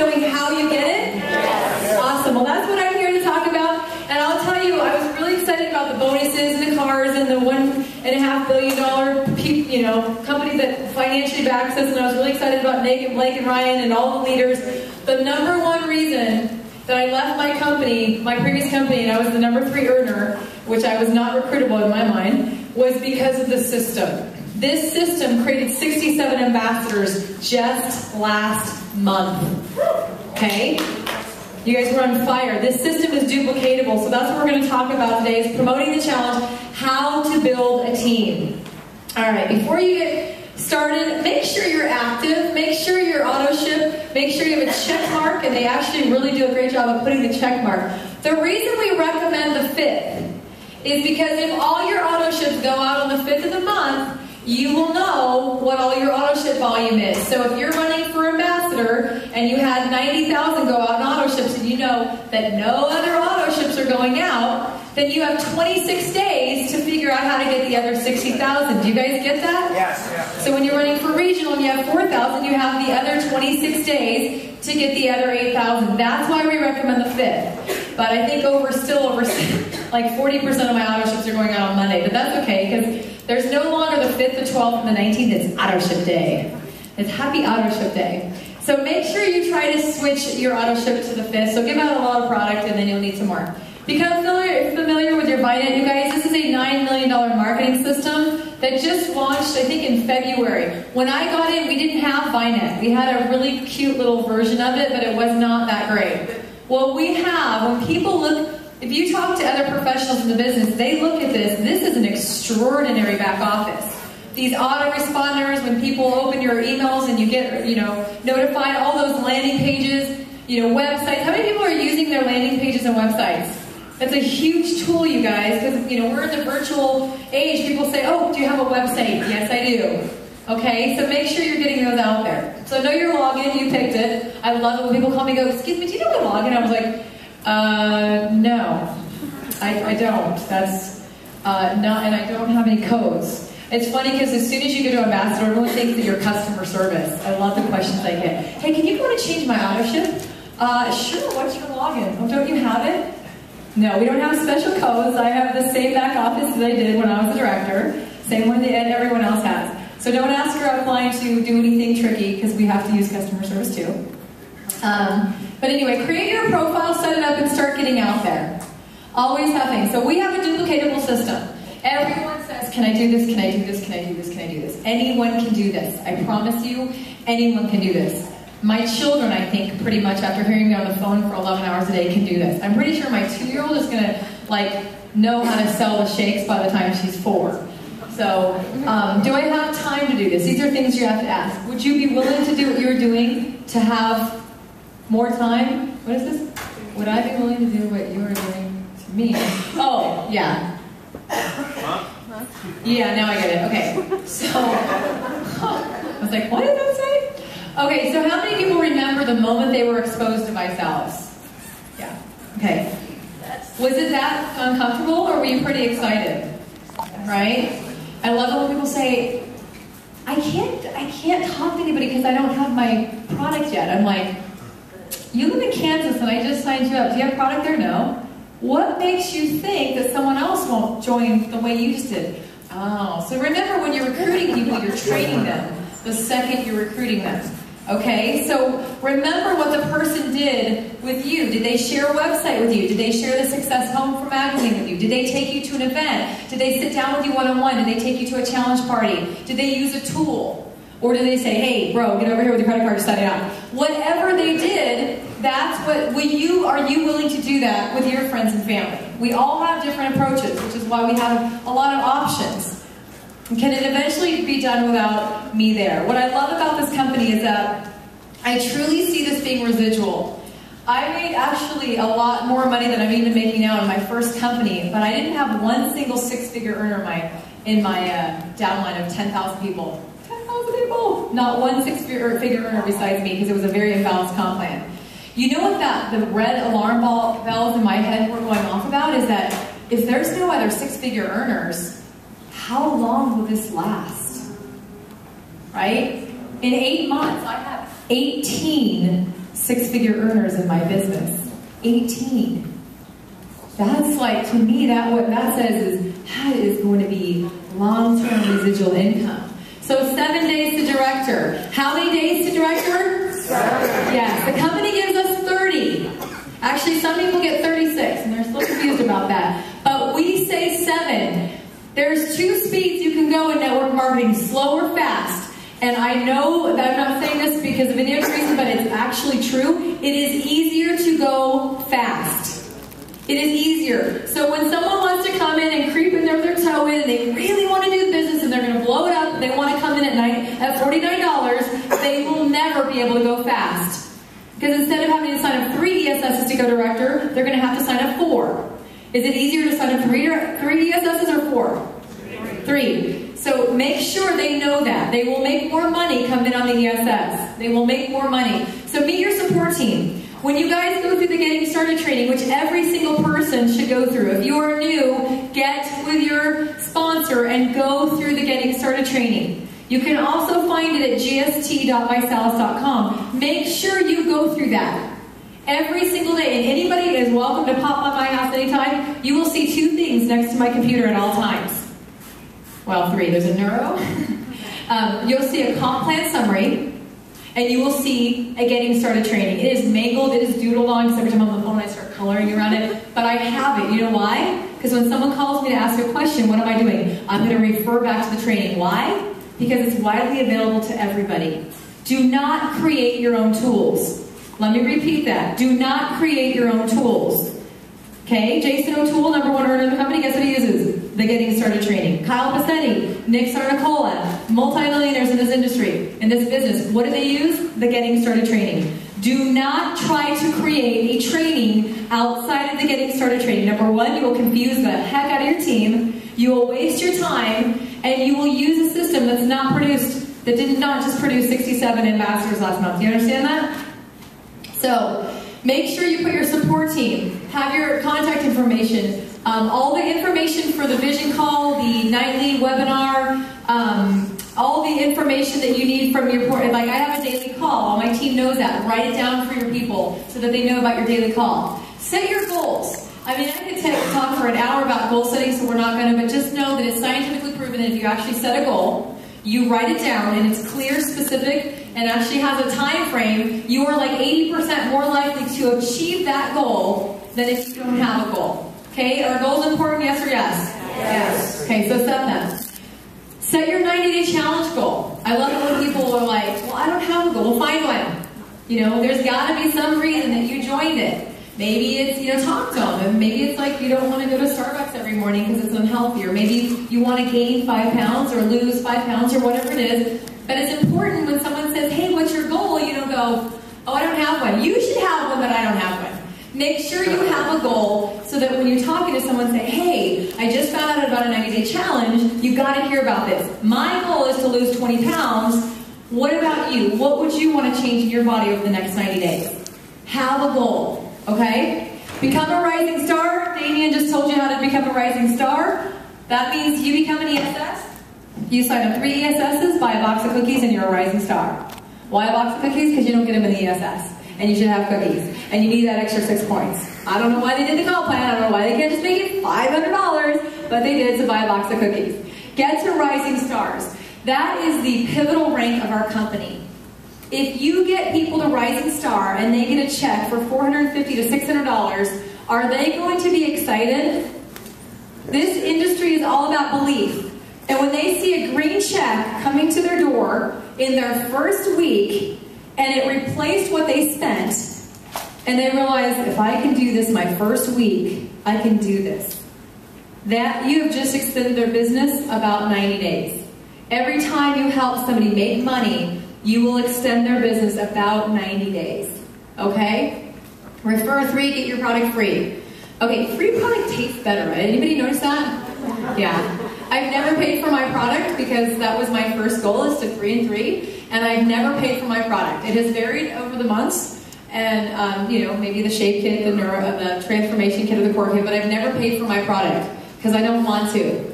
knowing how you get it? Yes. Awesome. Well, that's what I'm here to talk about. And I'll tell you, I was really excited about the bonuses and the cars and the $1.5 billion company that financially backs us. And I was really excited about Nick and Blake and Ryan and all the leaders. The number one reason that I left my company, my previous company, and I was the number 3 earner, which I was not recruitable in my mind, was because of the system. This system created 67 ambassadors just last month. Okay? You guys were on fire. This system is duplicatable, so that's what we're going to talk about today, is promoting the challenge, how to build a team. All right, before you get started, make sure you're active, make sure you're auto-ship, make sure you have a check mark, and they actually really do a great job of putting the check mark. The reason we recommend the 5th is because if all your auto-ships go out on the 5th of the month, you will know what all your auto-ship volume is. So if you're running for ambassador and you had 90,000 go out in auto-ships and you know that no other auto-ships are going out, then you have 26 days to figure out how to get the other 60,000. Do you guys get that? Yes. So when you're running for regional and you have 4,000, you have the other 26 days to get the other 8,000. That's why we recommend the 5th. But I think still over like 40% of my auto-ships are going out on Monday. But that's okay, because there's no longer the 5th, the 12th, and the 19th. It's auto-ship day. It's happy auto-ship day. So make sure you try to switch your auto-ship to the 5th. So give out a lot of product, and then you'll need some more. Become familiar with your ViNet, you guys. This is a $9 million marketing system that just launched, I think, in February. When I got in, we didn't have ViNet. We had a really cute little version of it, but it was not that great. What we have, when people look, if you talk to other professionals in the business, they look at this. This is an extraordinary back office. These autoresponders, when people open your emails and you get, notified, all those landing pages, websites. How many people are using their landing pages and websites? That's a huge tool, you guys, because, we're in the virtual age. People say, oh, do you have a website? Yes, I do. Okay, so make sure you're getting those out there. So know your login, you picked it. I love it when people call me and go, excuse me, do you know my login? I was like, no, I don't. That's not, and I don't have any codes. It's funny because as soon as you go to Ambassador, everyone thinks that you're customer service. I love the questions I get. Hey, can you go to change my auto ship? Sure, what's your login? Oh, don't you have it? No, we don't have special codes. I have the same back office that I did when I was a director. Same one that everyone else has. So don't ask your upline to do anything tricky because we have to use customer service too. But anyway, create your profile, set it up, and start getting out there. Always have things. So we have a duplicatable system. Everyone says, can I do this, can I do this, can I do this, can I do this? Anyone can do this. I promise you, anyone can do this. My children, I think, pretty much after hearing me on the phone for 11 hours a day can do this. I'm pretty sure my 2-year-old is going to know how to sell the shakes by the time she's 4. So, do I have time to do this? These are things you have to ask. Would you be willing to do what you're doing to have more time? What is this? Would I be willing to do what you are doing to me? Oh, yeah. Yeah, now I get it. Okay. So, I was like, what did that say? Okay, so how many people remember the moment they were exposed to ViSalus? Yeah. Okay. Was it that uncomfortable, or were you pretty excited? Right? I love it when people say, I can't talk to anybody because I don't have my product yet. I'm like, you live in Kansas and I just signed you up. Do you have product there? No. What makes you think that someone else won't join the way you just did? Oh, so remember when you're recruiting people, you're training them the second you're recruiting them. Okay, so remember what the person did with you. Did they share a website with you? Did they share the Success Home for magazine with you? Did they take you to an event? Did they sit down with you one-on-one? Did they take you to a challenge party? Did they use a tool? Or did they say, hey, bro, get over here with your credit card, set it up? Whatever they did, that's what, are you willing to do that with your friends and family? We all have different approaches, which is why we have a lot of options. Can it eventually be done without me there? What I love about this company is that I truly see this being residual. I made actually a lot more money than I'm even making now in my first company, but I didn't have one single 6-figure earner in my downline of 10,000 people. 10,000 people! Not one 6-figure earner besides me, because it was a very imbalanced comp plan. You know what the red alarm bells in my head were going off about? Is that if there's no other 6-figure earners, how long will this last? Right? In 8 months, I have 18 six-figure earners in my business. 18. That's like, to me, what that says is, that is going to be long-term residual income. So 7 days to director. How many days to director? 7. Yes, the company gives us 30. Actually, some people get 36, and they're still confused about that. But we say 7. There's 2 speeds you can go in network marketing, slow or fast. And I know that I'm not saying this because of any other reason, but it's actually true. It is easier to go fast. It is easier. So when someone wants to come in and creep in their toe in, and they really want to do business, and they're going to blow it up, they want to come in at $49, they will never be able to go fast. Because instead of having to sign up 3 ESSs to go director, they're going to have to sign up 4. Is it easier to sign up 3 ESSs or 4? 3. So make sure they know that. They will make more money coming in on the ESS. They will make more money. So meet your support team. When you guys go through the Getting Started training, which every single person should go through, if you are new, get with your sponsor and go through the Getting Started training. You can also find it at gst.visalus.com. Make sure you go through that every single day. And anybody is welcome to pop by my house anytime. You will see 2 things next to my computer at all times. Well, 3. There's a neuro. You'll see a comp plan summary. And you will see a Getting Started training. It is mangled, it is doodled on, because every time I'm on the phone I start coloring around it. But I have it. You know why? Because when someone calls me to ask a question, what am I doing? I'm going to refer back to the training. Why? Because it's widely available to everybody. Do not create your own tools. Let me repeat that. Do not create your own tools. Okay, Jason O'Toole, #1 earner in the company, guess what he uses? The Getting Started training. Kyle Pacetti, Nick Sarnicola, multimillionaires in this industry, in this business. What do they use? The Getting Started training. Do not try to create a training outside of the Getting Started training. #1, you will confuse the heck out of your team. You will waste your time, and you will use a system that's not produced, that did not just produce 67 ambassadors last month. Do you understand that? So, make sure you put your support team, have your contact information, all the information for the vision call, the nightly webinar, all the information that you need from your port. Like I have a daily call, my team knows that. Write it down for your people so that they know about your daily call. Set your goals. I mean, I could talk for an hour about goal setting, so we're not going to, but just know that it's scientifically proven that if you actually set a goal, you write it down, and it's clear, specific, and actually has a time frame, you are like 80% more likely to achieve that goal than if you don't have a goal. Okay, are goals important, yes or yes? Yes. Okay, so set them. Set your 90-day challenge goal. I love it when people are like, well, I don't have a goal. Well, find one. You know, there's got to be some reason that you joined it. Maybe it's, you know, talk to them. And maybe it's like you don't want to go to Starbucks every morning because it's unhealthy. Or maybe you want to gain 5 pounds or lose 5 pounds or whatever it is. But it's important when someone says, hey, what's your goal? You don't go, oh, I don't have one. You should have one, but I don't have one. Make sure you have a goal so that when you're talking to someone, say, hey, I just found out about a 90-day challenge. You've got to hear about this. My goal is to lose 20 pounds. What about you? What would you want to change in your body over the next 90 days? Have a goal, okay? Become a rising star. Damien just told you how to become a rising star. That means you become an ESS. You sign up 3 ESSs, buy a box of cookies, and you're a rising star. Why a box of cookies? Because you don't get them in the ESS. And you should have cookies. And you need that extra 6 points. I don't know why they did the call plan. I don't know why they can't just make it $500. But they did, to buy a box of cookies. Get to rising stars. That is the pivotal rank of our company. If you get people to rising star and they get a check for $450 to $600, are they going to be excited? This industry is all about belief. And when they see a green check coming to their door in their first week, and it replaced what they spent, and they realize, if I can do this my first week, I can do this. That you have just extended their business about 90 days. Every time you help somebody make money, you will extend their business about 90 days. Okay? Refer 3, get your product free. Okay, free product tastes better, right? Anybody notice that? Yeah. I've never paid for my product because that was my first goal, is to 3 and 3, and I've never paid for my product. It has varied over the months, and you know, maybe the shape kit, the transformation kit, or the core kit, but I've never paid for my product because I don't want to.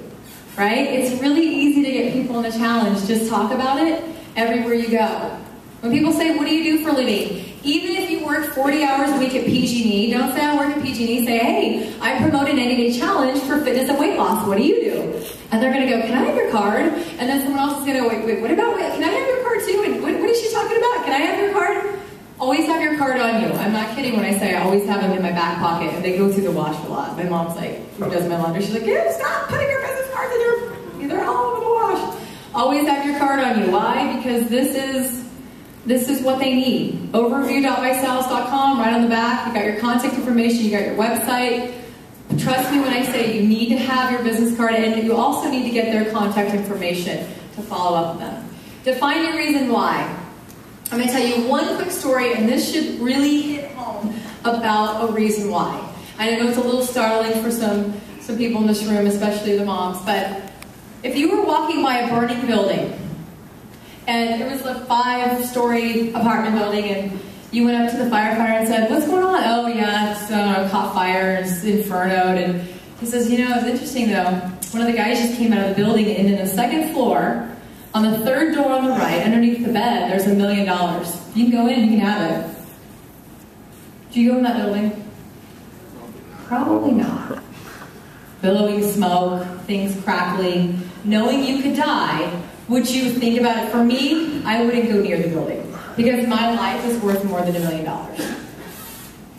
Right? It's really easy to get people in the challenge. Just talk about it everywhere you go. When people say, what do you do for a living? Even if you 40 hours a week at PG&E, don't say I work at PG&E, say, hey, I promote an 80-day challenge for fitness and weight loss, what do you do? And they're going to go, can I have your card? And then someone else is going to go, wait, what about, can I have your card too? And what is she talking about? Can I have your card? Always have your card on you. I'm not kidding when I say I always have them in my back pocket, and they go through the wash a lot. My mom's like, who does my laundry? She's like, yeah, stop putting your business cards in your, they're all over the wash. Always have your card on you. Why? Because this is what they need. Overview.visalus.com, right on the back. You got your contact information, you got your website. Trust me when I say you need to have your business card, and you also need to get their contact information to follow up with them. Define your reason why. I'm going to tell you one quick story, and this should really hit home about a reason why. I know it's a little startling for some people in this room, especially the moms, but if you were walking by a burning building, and it was a 5-story apartment building, and you went up to the firefighter and said, what's going on? Oh yeah, it's caught fire, it's infernoed. And he says, you know, it's interesting though, one of the guys just came out of the building, and in the 2nd floor, on the 3rd door on the right, underneath the bed, there's $1 million. You can go in, you can have it. Do you go in that building? Probably not. Billowing smoke, things crackling, knowing you could die. Would you think about it? For me, I wouldn't go near the building because my life is worth more than $1 million.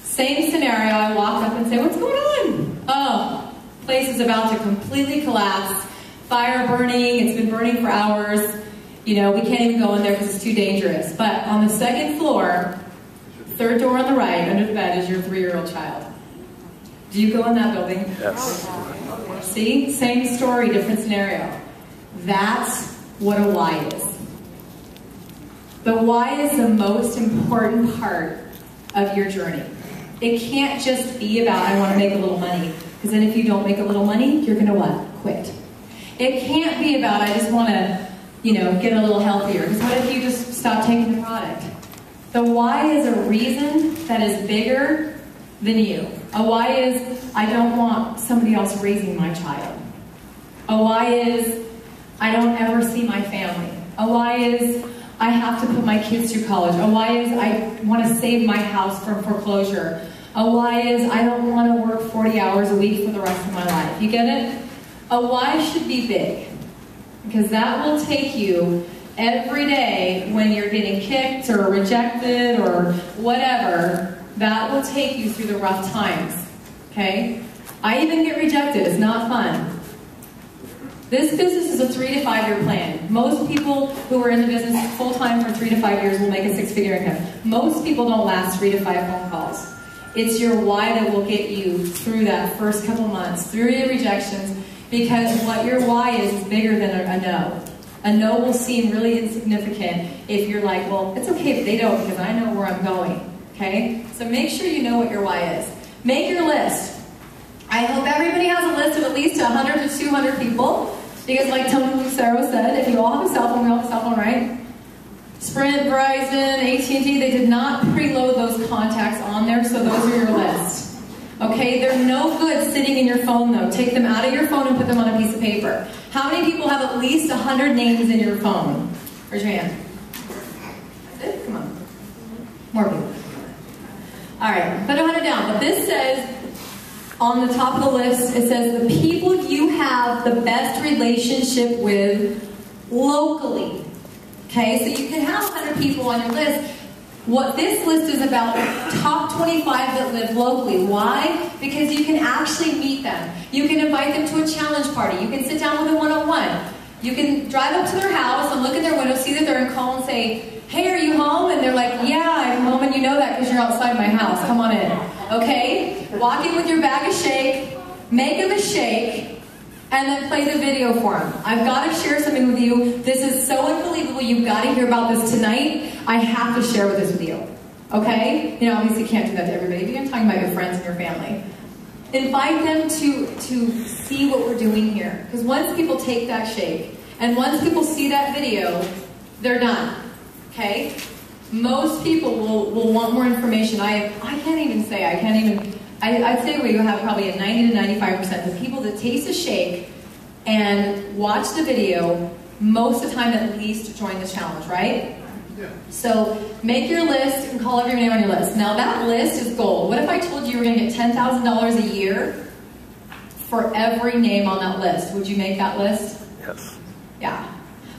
Same scenario, I walk up and say, what's going on? Oh, place is about to completely collapse. Fire burning, it's been burning for hours. You know, we can't even go in there because it's too dangerous. But on the 2nd floor, 3rd door on the right, under the bed is your 3-year-old child. Do you go in that building? Yes. See? Same story, different scenario. That's what a why is. The why is the most important part of your journey. It can't just be about, I want to make a little money. Because then if you don't make a little money, you're going to what? Quit. It can't be about, I just want to, you know, get a little healthier. Because what if you just stop taking the product? The why is a reason that is bigger than you. A why is, I don't want somebody else raising my child. A why is, I don't ever see my family. A why is, I have to put my kids through college. A why is, I want to save my house from foreclosure. A why is, I don't want to work 40 hours a week for the rest of my life. You get it? A why should be big, because that will take you every day when you're getting kicked or rejected or whatever. That will take you through the rough times, okay? I even get rejected. It's not fun. This business is a 3 to 5 year plan. Most people who are in the business full-time for 3 to 5 years will make a 6-figure income. Most people don't last 3 to 5 phone calls. It's your why that will get you through that first couple months, through your rejections, because what your why is bigger than a no. A no will seem really insignificant if you're like, well, it's okay if they don't because I know where I'm going, okay? So make sure you know what your why is. Make your list. I hope everybody has a list of at least 100 to 200 people, because like Tony Lucero said, if you all have a cell phone, we all have a cell phone, right? Sprint, Verizon, AT&T, they did not preload those contacts on there, so those are your list. Okay, they're no good sitting in your phone though. Take them out of your phone and put them on a piece of paper. How many people have at least 100 names in your phone? Raise your hand. That's it? Come on. More people. Alright, put 100 down. But this says, on the top of the list, it says the people you have the best relationship with locally. Okay, so you can have 100 people on your list. What this list is about, top 25 that live locally. Why? Because you can actually meet them. You can invite them to a challenge party. You can sit down with them one-on-one. You can drive up to their house and look at their window, see that they're in call and say, hey, are you home? And they're like, yeah, I'm home, and you know that because you're outside my house. Come on in. Okay? Walk in with your bag of shake, make them a shake, and then play the video for them. I've got to share something with you. This is so unbelievable. You've got to hear about this tonight. I have to share this with you. Okay? You know, obviously you can't do that to everybody, but I'm talking about your friends and your family. Invite them to see what we're doing here. Because once people take that shake, and once people see that video, they're done. Okay? Most people will want more information. I can't even say, I'd say we have probably a 90 to 95% of people that taste a shake and watch the video, most of the time at least join the challenge, right? So make your list and call every name on your list. Now that list is gold. What if I told you were going to get $10,000 a year for every name on that list? Would you make that list? Yes. Yeah.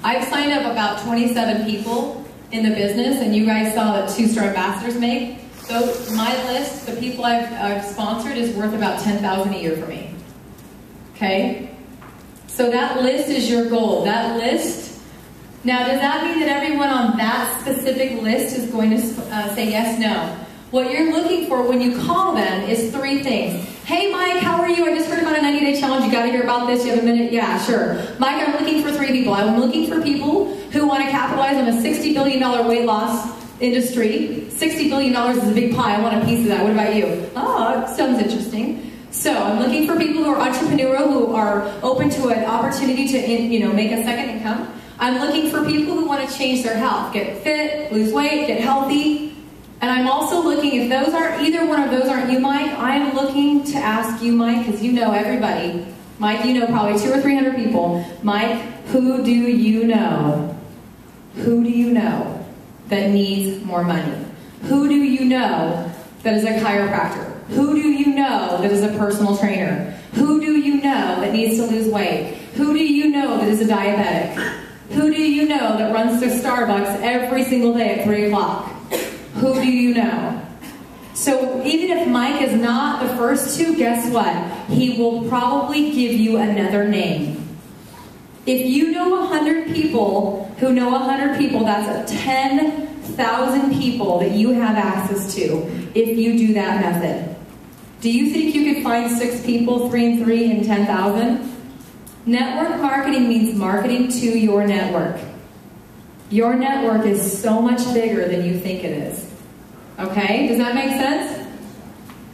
I've signed up about 27 people in the business, and you guys saw that 2-star ambassadors make. So my list, the people I've sponsored, is worth about $10,000 a year for me. Okay? So that list is your goal. That list. Now, does that mean that everyone on that specific list is going to say yes, no? What you're looking for when you call them is 3 things. Hey, Mike, how are you? I just heard about a 90-day challenge. You got to hear about this. You have a minute? Yeah, sure. Mike, I'm looking for 3 people. I'm looking for people who want to capitalize on a $60 billion weight loss industry. $60 billion is a big pie. I want a piece of that. What about you? Oh, that sounds interesting. So I'm looking for people who are entrepreneurial, who are open to an opportunity to make a second income. I'm looking for people who want to change their health, get fit, lose weight, get healthy. And I'm also looking, if those aren't, either one of those aren't you, Mike, I'm looking to ask you, Mike, because you know everybody. Mike, you know probably 200 or 300 people. Mike, who do you know? Who do you know that needs more money? Who do you know that is a chiropractor? Who do you know that is a personal trainer? Who do you know that needs to lose weight? Who do you know that is a diabetic? Who do you know that runs to Starbucks every single day at 3 o'clock? Who do you know? So even if Mike is not the first 2, guess what? He will probably give you another name. If you know 100 people who know 100 people, that's 10,000 people that you have access to if you do that method. Do you think you could find 6 people, 3 and 3, in 10,000? Network marketing means marketing to your network. Your network is so much bigger than you think it is. Okay? Does that make sense?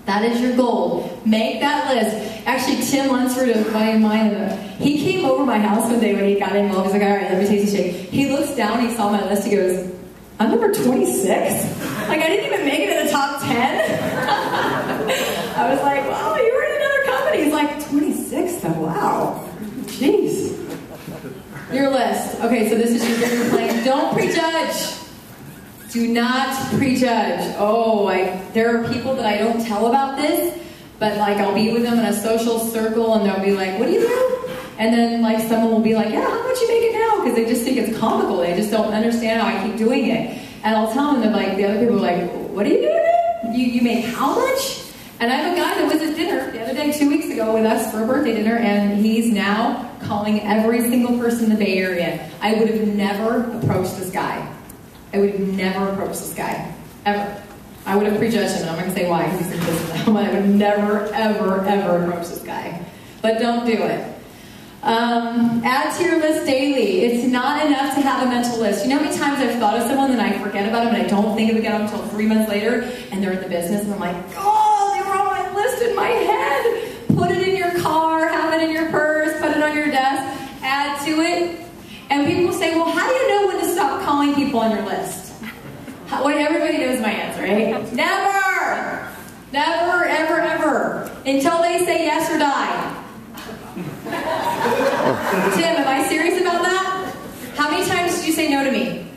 That is your goal. Make that list. Actually, Tim Lunsford, a buddy of mine, he came over my house one day when he got involved. He's like, all right, let me taste the shake. He looks down, he saw my list, he goes, I'm number 26? Like, I didn't even make it in the top 10? I was like, wow, you were in another company. He's like, 26 though, wow. Jeez. Your list. Okay, so this is your bigger plan. Don't prejudge. Do not prejudge. Oh, there are people that I don't tell about this, but I'll be with them in a social circle and they'll be like, what do you do? And then someone will be like, yeah, how much you make it now? Because they just think it's comical. They just don't understand how I keep doing it. And I'll tell them that the other people are like, what are you doing? You make how much? And I have a guy that was at dinner the other day, 2 weeks ago, with us for a birthday dinner, and he's now calling every single person in the Bay Area. I would have never approached this guy. I would have never approached this guy, ever. I would have prejudged him, and I'm not going to say why, because he's in business now, but I would never, ever, ever approach this guy. But don't do it. Add to your list daily. It's not enough to have a mental list. You know how many times I've thought of someone and I forget about them and I don't think of it again until 3 months later, and they're in the business, and I'm like, oh, they were on my list in my head. Put it in your car, have it in your purse, put it on your desk, add to it. And people will say, well, how do you know when to stop calling people on your list? Everybody knows my answer, right? Never! Never, ever, ever. Until they say yes or die. Tim, am I serious about that? How many times did you say no to me?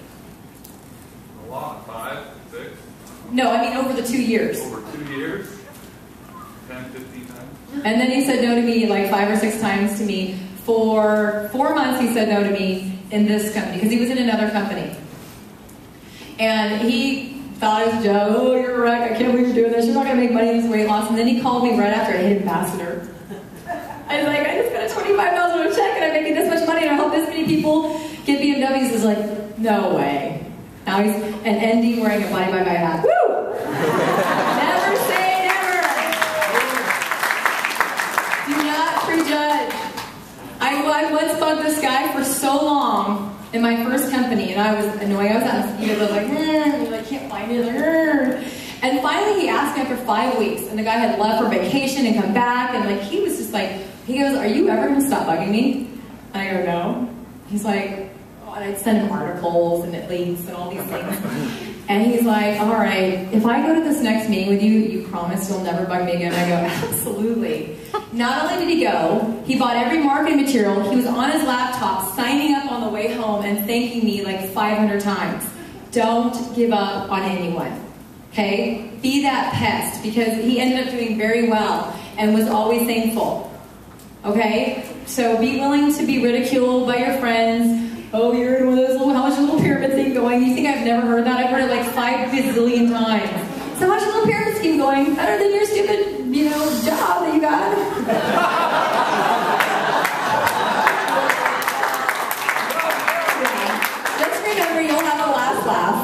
A lot. 5, 6? No, I mean over the 2 years. Over 2 years? 10, 15 times? And then he said no to me 5 or 6 times to me. For 4 months he said no to me in this company, because he was in another company. And he thought it was Joe, oh, you're a wreck, I can't believe you're doing this, you're not going to make money in this weight loss. And then he called me right after I hit ambassador. I was like, I just got a $25,000 check and I'm making this much money and I help this many people get BMWs. He's like, no way. Now he's an ND wearing a Body by Guy hat. Woo! Never say never. Do not prejudge. I once bugged this guy for so long in my first company, and I was annoying. I was out in the field, I was like, and I can't find it. And finally he asked me after 5 weeks, and the guy had left for vacation and come back, and he was just like, he goes, are you ever going to stop bugging me? And I go, no. He's like, oh, and I'd send him articles and links and all these things. And he's like, all right, if I go to this next meeting with you, you promise you'll never bug me again? And I go, absolutely. Not only did he go, he bought every marketing material. He was on his laptop signing up on the way home and thanking me 500 times. don't give up on anyone. Okay? Be that pest, because he ended up doing very well and was always thankful. Okay? So be willing to be ridiculed by your friends. Oh, you're in one of those little, how much a little pyramid thing going? You think I've never heard that? I've heard it like 5 gazillion times. So how's your little pyramid scheme going? Better than your stupid, job that you got. Just remember, you'll have a last laugh.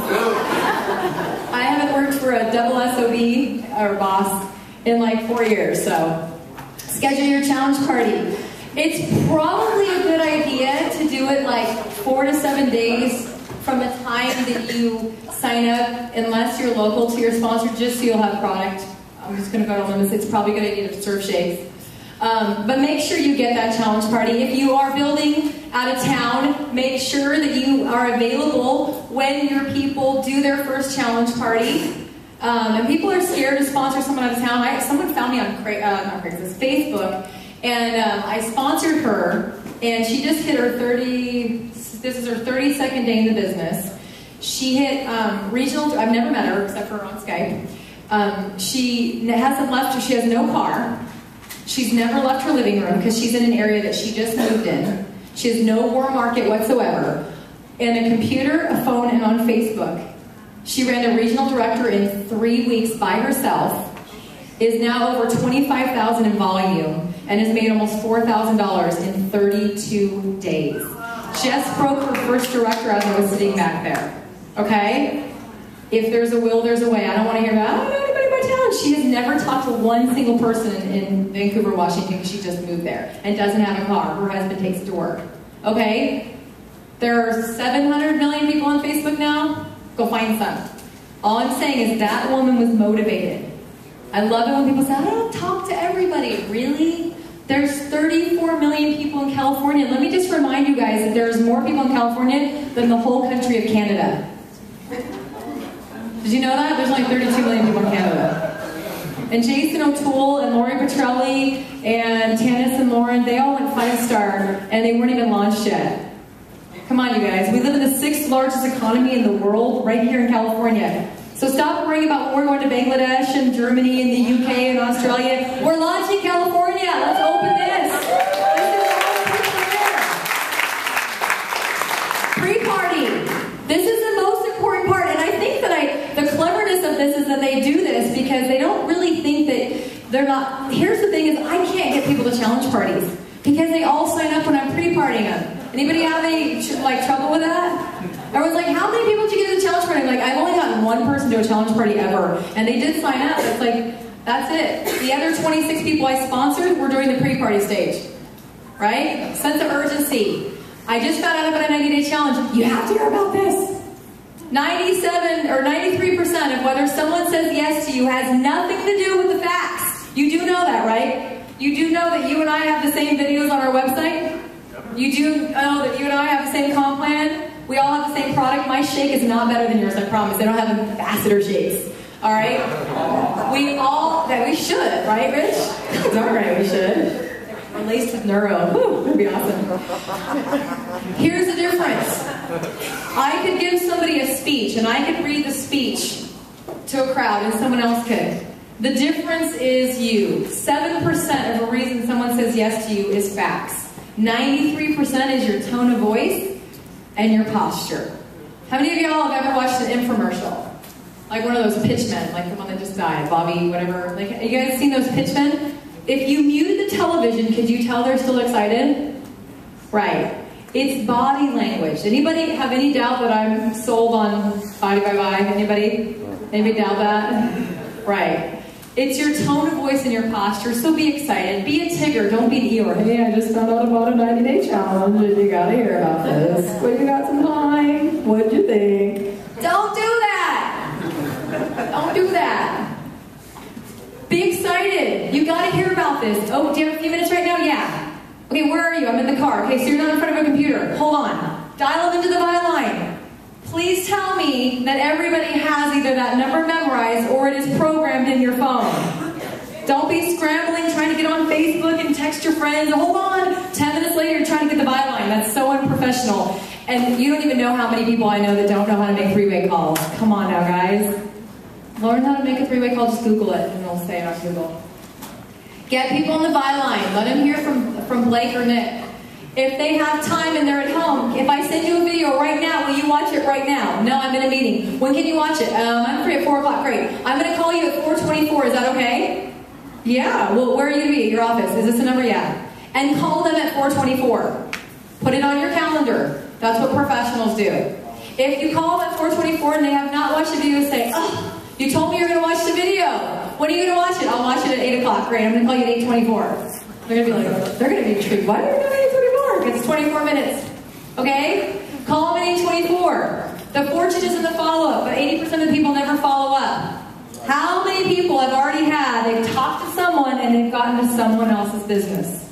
I haven't worked for a double SOB or boss in like 4 years, so schedule your challenge party. It's probably a good idea to do it like 4 to 7 days from the time that you sign up, unless you're local to your sponsor, just so you'll have product. I'm just going to go on limits. It's probably a good idea to serve shakes. But make sure you get that challenge party. If you are building out of town, make sure that you are available when your people do their first challenge party. And people are scared to sponsor someone out of town. Someone found me on not Craigslist, Facebook, and I sponsored her, and she just hit her this is her 32nd day in the business. She hit regional, I've never met her except for on Skype. She hasn't left, she has no car. She's never left her living room because she's in an area that she just moved in. She has no warm market whatsoever. And a computer, a phone, and on Facebook. She ran a regional director in 3 weeks by herself, is now over $25,000 in volume, and has made almost $4,000 in 32 days. Just broke her first director as I was sitting back there. Okay? If there's a will, there's a way. I don't want to hear about, I don't know anybody by town. She has never talked to one single person in Vancouver, Washington, because she just moved there and doesn't have a car. Her husband takes it to work. Okay? There are 700 million people on Facebook now. Go find some. All I'm saying is that woman was motivated. I love it when people say, I don't talk to everybody. Really? There's 34 million people in California. Let me just remind you guys that there's more people in California than the whole country of Canada. Did you know that? There's only 32 million people in Canada. And Jason O'Toole and Lori Petrelli and Tanis and Lauren, they all went 5-star and they weren't even launched yet. Come on, you guys. We live in the 6th largest economy in the world right here in California. So stop worrying about when we're going to Bangladesh and Germany and the UK and Australia. We're launching California. Let's open this. Pre-party. This is the most important part. And I think that the cleverness of this is that they do this because they don't really think that they're not. Here's the thing is I can't get people to challenge parties because they all sign up when I'm pre-partying them. Anybody have any trouble with that? Everyone's like, how many people did you get to the challenge party? I'm like, I've only gotten one person to a challenge party ever. And they did sign up. It's like, that's it. The other 26 people I sponsored were during the pre-party stage. Right? Sense of urgency. I just found out about a 90-day challenge. You have to hear about this. 97 or 93% of whether someone says yes to you has nothing to do with the facts. You do know that, right? You do know that you and I have the same videos on our website? You do know that you and I have the same comp plan? We all have the same product. My shake is not better than yours, I promise. They don't have ambassador shakes. All right? We should, right, Rich? It's all right, we should. We're laced with neuro. Whew, that'd be awesome. Here's the difference. I could give somebody a speech, and I could read the speech to a crowd, and someone else could. The difference is you. 7% of the reason someone says yes to you is facts. 93% is your tone of voice and your posture. How many of y'all have ever watched an infomercial? Like one of those pitchmen, like the one that just died, Bobby, whatever. Like, you guys seen those pitchmen? If you muted the television, could you tell they're still excited? Right. It's body language. Anybody have any doubt that I'm sold on body by body? Anybody? Anybody doubt that? Right. It's your tone of voice and your posture, so be excited. Be a Tigger, don't be an Eeyore. Hey, I just found out about a 90-day challenge, and you gotta hear about this. Well, you got some time. What'd you think? Don't do that! Don't do that. Be excited. You gotta hear about this. Oh, do you have a few minutes right now? Yeah. Okay, where are you? I'm in the car. Okay, so you're not in front of a computer. Hold on. Dial them into the byline. Please tell me that everybody has either that number memorized or it is programmed in your phone. Don't be scrambling, trying to get on Facebook and text your friends. Hold on. 10 minutes later, you're trying to get the byline. That's so unprofessional. And you don't even know how many people I know that don't know how to make three-way calls. Come on now, guys. Learn how to make a three-way call, just Google it, and it'll say it on Google. Get people on the byline. Let them hear from Blake or Nick. If they have time and they're at home, if I send you a video right now, will you watch it right now? No, I'm in a meeting. When can you watch it? I'm free at 4 o'clock. Great. I'm going to call you at 4:24. Is that okay? Yeah. Well, where are you going to be? At your office. Is this the number? Yeah. And call them at 4:24. Put it on your calendar. That's what professionals do. If you call them at 4:24 and they have not watched the video, say, oh, you told me you're going to watch the video. When are you going to watch it? I'll watch it at 8 o'clock. Great. I'm going to call you at 8:24. They're going to be like, they're going to be intrigued. Why are you doing 8:24? It's 24 minutes. Okay? Call them at 8:24. The fortune is in the follow-up, but 80% of the people never follow up. How many people have already they've talked to someone and they've gotten to someone else's business?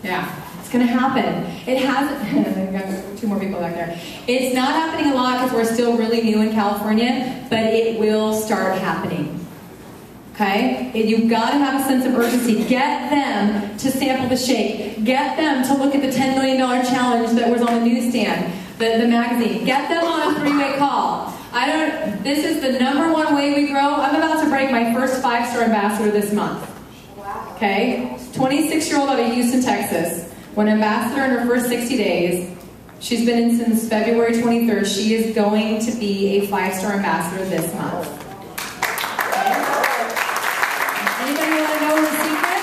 Yeah. It's going to happen. It hasn't. I've got 2 more people back there. It's not happening a lot because we're still really new in California, but it will start happening. Okay? You've got to have a sense of urgency. Get them to sample the shake. Get them to look at the $10 million challenge that was on the newsstand, the magazine. Get them on a 3-way call. This is the #1 way we grow. I'm about to break my first 5-star ambassador this month. Okay? 26-year-old out of Houston, Texas. When ambassador in her first 60 days. She's been in since February 23rd. She is going to be a 5-star ambassador this month. Anybody want to know her secret?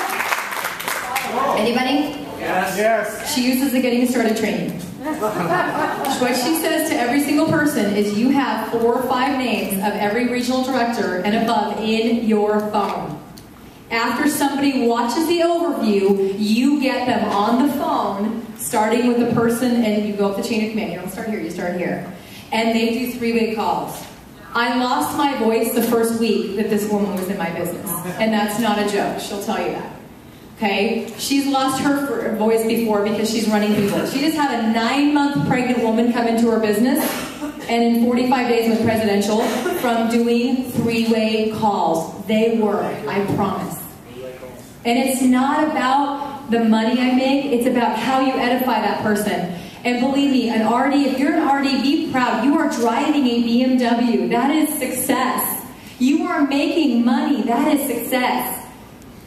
Anybody? Yes. She uses the Getting Started training. What she says to every single person is you have 4 or 5 names of every regional director and above in your phone. After somebody watches the overview, you get them on the phone, starting with the person, and you go up the chain of command. You don't start here, you start here. And they do 3-way calls. I lost my voice the first week that this woman was in my business. And that's not a joke. She'll tell you that. Okay? She's lost her voice before because she's running people. She just had a 9-month pregnant woman come into her business, and in 45 days went presidential from doing 3-way calls. They work, I promise. And it's not about the money I make, it's about how you edify that person. And believe me, an RD, if you're an RD, be proud. You are driving a BMW. That is success. You are making money. That is success.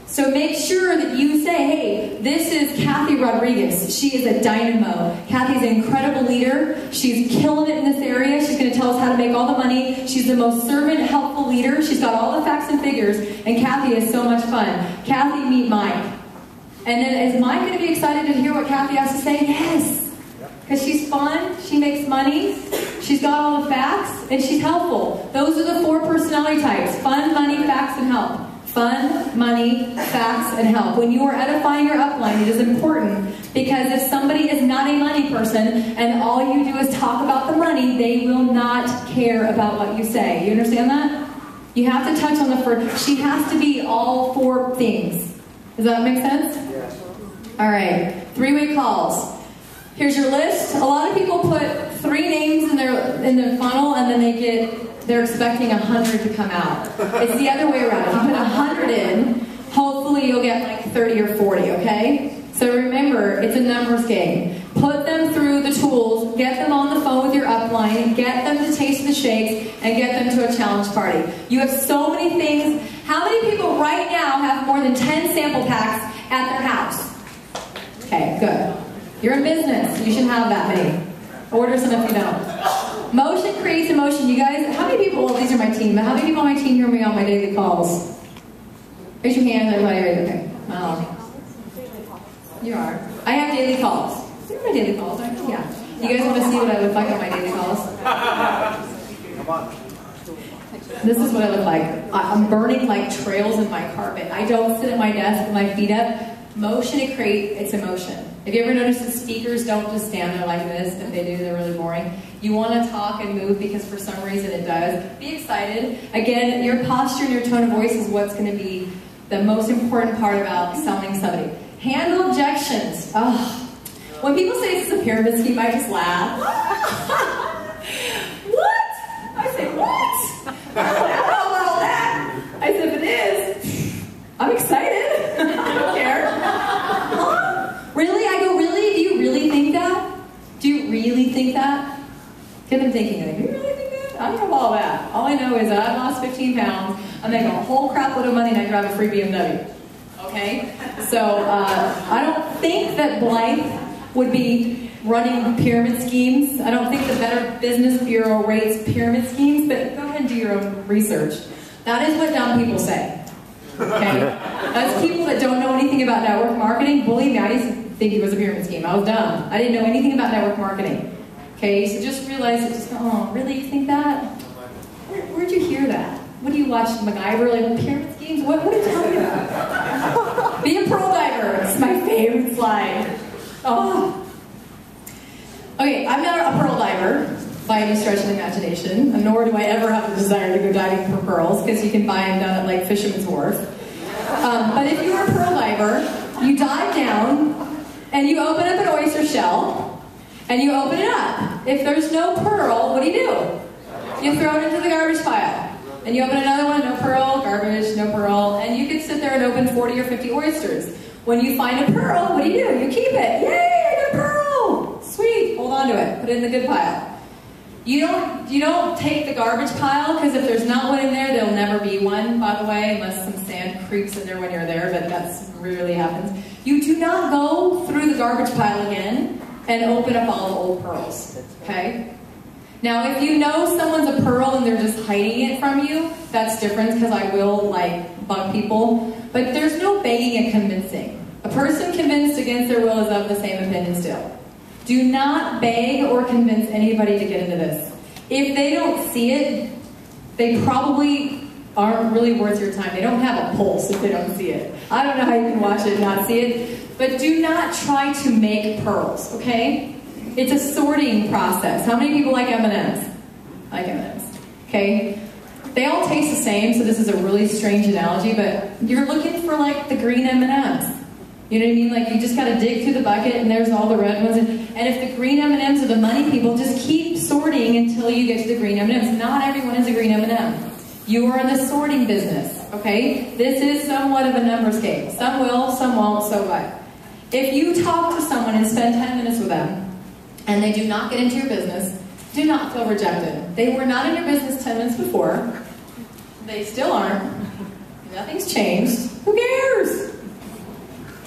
So make sure that you say, hey, this is Kathy Rodriguez. She is a dynamo. Kathy's an incredible leader. She's killing it in this area. She's going to tell us how to make all the money. She's the most servant, helpful leader. She's got all the facts and figures. And Kathy is so much fun. Kathy, meet Mike. And then is Mike going to be excited to hear what Kathy has to say? Yes. Because she's fun, she makes money, she's got all the facts, and she's helpful. Those are the 4 personality types. Fun, money, facts, and help. Fun, money, facts, and help. When you are edifying your upline, it is important because if somebody is not a money person and all you do is talk about the money, they will not care about what you say. You understand that? You have to touch on the first. She has to be all 4 things. Does that make sense? Yes. All right. 3-way calls. Here's your list. A lot of people put 3 names in their funnel and then they're expecting 100 to come out. It's the other way around. If you put 100 in, hopefully you'll get like 30 or 40, okay? So remember, it's a numbers game. Put them through the tools, get them on the phone with your upline, get them to taste the shakes, and get them to a challenge party. You have so many things. How many people right now have more than 10 sample packs at their house? Okay, good. You're in business. You should have that many. Order some if you don't. Motion creates emotion. You guys, how many people, well, these are my team, but how many people on my team hear me on my daily calls? Raise your hand. Okay. You are. I have daily calls. These are my daily calls, aren't they? Yeah. You guys want to see what I look like on my daily calls? Come on. This is what I look like. I'm burning like trails in my carpet. I don't sit at my desk with my feet up. Motion it creates emotion. Have you ever noticed that speakers don't just stand there like this? If they do, they're really boring. You want to talk and move because for some reason it does. Be excited. Again, your posture and your tone of voice is what's going to be the most important part about selling somebody. Handle objections. Oh. When people say it's a pyramid scheme, I just laugh. What? I say, what? I don't know about all that. I said, if it is, I'm excited. I don't care. Huh? Really? I go, really? Do you really think that? Do you really think know is that I lost 15 pounds, I make a whole crap load of money, and I drive a free BMW. Okay? So I don't think that Blythe would be running pyramid schemes. I don't think the Better Business Bureau rates pyramid schemes, but go ahead and do your own research. That is what dumb people say. Okay? That's people that don't know anything about network marketing. Believe me, I used to think it was a pyramid scheme. I was dumb. I didn't know anything about network marketing. Okay, so just realize that oh, really, you think that? Where'd you hear that? What do you watch, MacGyver, like pyramid schemes? What are you talking about? Be a pearl diver. It's my favorite slide. Oh. Okay, I'm not a pearl diver by any stretch of the imagination, nor do I ever have the desire to go diving for pearls, because you can buy them down at like Fisherman's Wharf. But if you're a pearl diver, you dive down and you open up an oyster shell and you open it up. If there's no pearl, what do? You throw it into the garbage pile. And you open another one, no pearl, garbage, no pearl, and you could sit there and open 40 or 50 oysters. When you find a pearl, what do? You keep it. Yay, I got a pearl! Sweet, hold on to it, put it in the good pile. You don't take the garbage pile, because if there's not one in there, there'll never be one, by the way, unless some sand creeps in there when you're there, but that's rarely happens. You do not go through the garbage pile again and open up all the old pearls, okay? Now, if you know someone's a pearl and they're just hiding it from you, that's different, because I will, like, bug people. But there's no begging and convincing. A person convinced against their will is of the same opinion still. Do not beg or convince anybody to get into this. If they don't see it, they probably aren't really worth your time. They don't have a pulse if they don't see it. I don't know how you can watch it and not see it, but do not try to make pearls, okay? It's a sorting process. How many people like M&Ms? I like M&Ms, okay? They all taste the same, so this is a really strange analogy, but you're looking for like the green M&Ms. You know what I mean? Like you just gotta dig through the bucket and there's all the red ones. And if the green M&Ms are the money people, just keep sorting until you get to the green M&Ms. Not everyone is a green M&M. You are in the sorting business, okay? This is somewhat of a numbers game. Some will, some won't, so what? If you talk to someone and spend 10 minutes with them, and they do not get into your business, do not feel rejected. They were not in your business 10 minutes before. They still aren't. Nothing's changed. Who cares?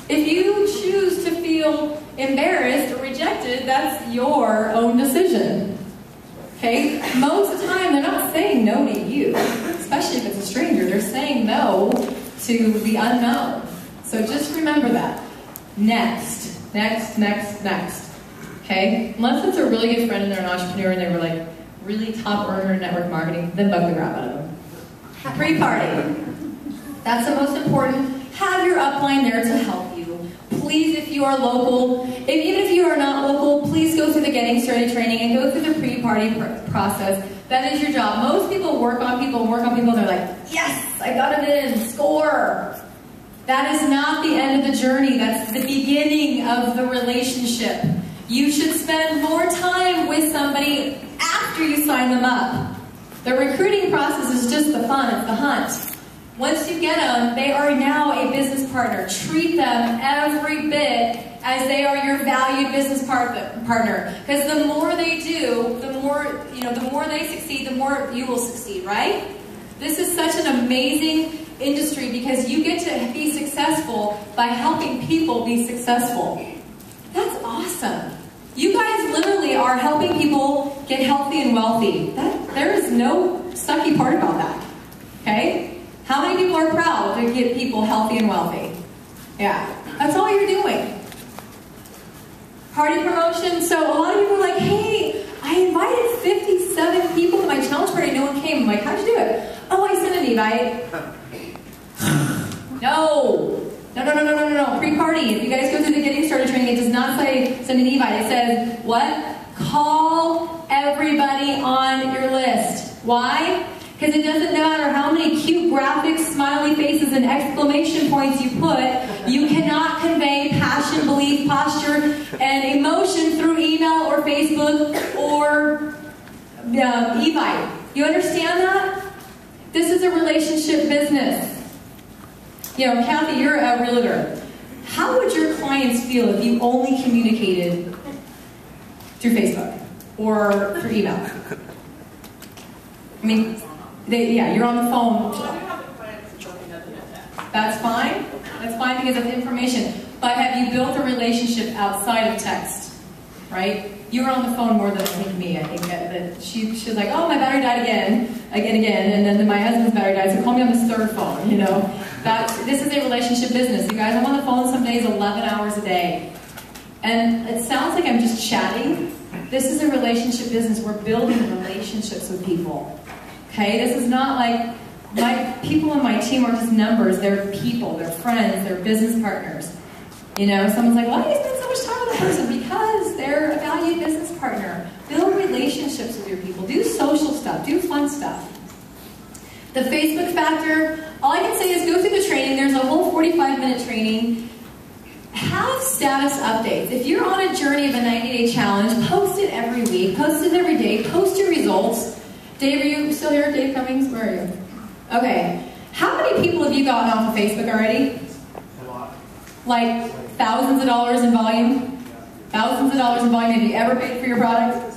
If you choose to feel embarrassed or rejected, that's your own decision. Okay? Most of the time, they're not saying no to you, especially if it's a stranger. They're saying no to the unknown. So just remember that. Next, next, next, next. Okay? Unless it's a really good friend and they're an entrepreneur and they were like really top earner in network marketing, then bug the crap out of them. Pre-party. That's the most important. Have your upline there to help you. Please, if you are local, even if you are not local, please go through the getting started training and go through the pre-party process. That is your job. Most people work on people and work on people and they're like, yes, I got it in, score. That is not the end of the journey. That's the beginning of the relationship. You should spend more time with somebody after you sign them up. The recruiting process is just the fun, it's the hunt. Once you get them, they are now a business partner. Treat them every bit as they are your valued business partner. Because the more they do, the more they succeed, the more you will succeed, right? This is such an amazing industry because you get to be successful by helping people be successful. That's awesome. You guys literally are helping people get healthy and wealthy. There is no sucky part about that. Okay? How many people are proud to get people healthy and wealthy? Yeah. That's all you're doing. Party promotion. So a lot of people are like, hey, I invited 57 people to my challenge party. No one came. I'm like, how'd you do it? Oh, I sent an invite. No. No. Pre-party. If you guys go through the getting started training, it does not say send an invite. It says, what? Call everybody on your list. Why? Because it doesn't matter how many cute graphics, smiley faces, and exclamation points you put, you cannot convey passion, belief, posture, and emotion through email or Facebook or e-bite. You understand that? This is a relationship business. You know, Kathy, you're a realtor. How would your clients feel if you only communicated through Facebook or through email? I mean, Yeah, you're on the phone. Well, I do have a client that's joining other than that. That's fine. That's fine because of information. But have you built a relationship outside of text? Right? You were on the phone more than I think me. I think that she was like, oh, my battery died again, and then my husband's battery died, so call me on this third phone, you know? This is a relationship business. You guys, I'm on the phone some days 11 hours a day. And it sounds like I'm just chatting. This is a relationship business. We're building relationships with people. Okay? This is not like, my people on my team are just numbers. They're people, they're friends, they're business partners. You know, someone's like, why do you spend so much time with a person? Because they're a valued business partner. Build relationships with your people. Do social stuff. Do fun stuff. The Facebook factor, all I can say is go through the training. There's a whole 45-minute training. Have status updates. If you're on a journey of a 90-day challenge, post it every week. Post it every day. Post your results. Dave, are you still here? Dave Cummings? Where are you? Okay. How many people have you gotten off of Facebook already? A lot. Like thousands of dollars in volume? Thousands of dollars in volume. Have you ever paid for your product?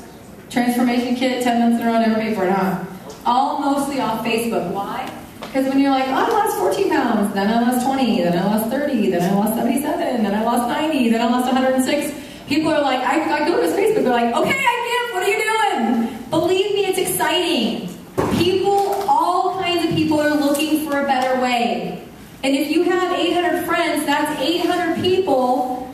Transformation kit, 10 months in a row, never paid for it, huh? All mostly off Facebook. Why? Because when you're like, oh, I lost 14 pounds, then I lost 20, then I lost 30, then I lost 77, then I lost 90, then I lost 106. People are like, I go to his Facebook, they're like, okay, I give, what are you doing? Believe me, it's exciting. People, all kinds of people are looking for a better way. And if you have 800 friends, that's 800 people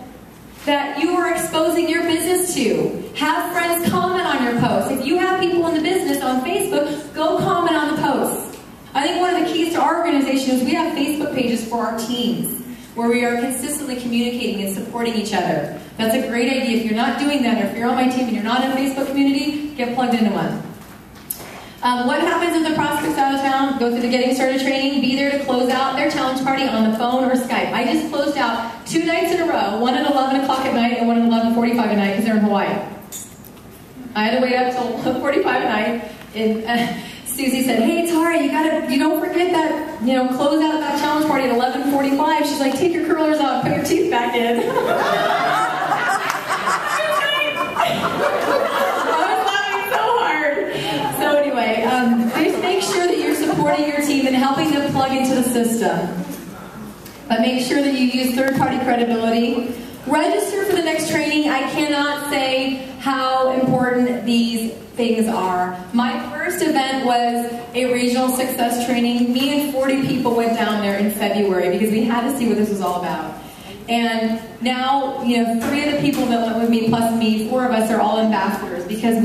that you are exposing your business to. Have friends comment on your posts. If you have people in the business on Facebook, go comment on the posts. I think one of the keys to our organization is we have Facebook pages for our teams where we are consistently communicating and supporting each other. That's a great idea. If you're not doing that, or if you're on my team and you're not in a Facebook community, get plugged into one. What happens if the prospect's out of town? Go through the Getting Started training. Be there to close out their challenge party on the phone or Skype. I just closed out 2 nights in a row, one at 11 o'clock at night and one at 11:45 at night because they're in Hawaii. I had to wait up till 11:45 at night. And Susie said, hey, Tara, you don't forget that, close out that challenge party at 11:45. She's like, take your curlers out, put your teeth back in. So anyway, just make sure that you're supporting your team and helping them plug into the system. But make sure that you use third-party credibility. Register for the next training. I cannot say how important these things are. My first event was a regional success training. Me and 40 people went down there in February because we had to see what this was all about. And now, 3 of the people that went with me plus me, 4 of us are all ambassadors because we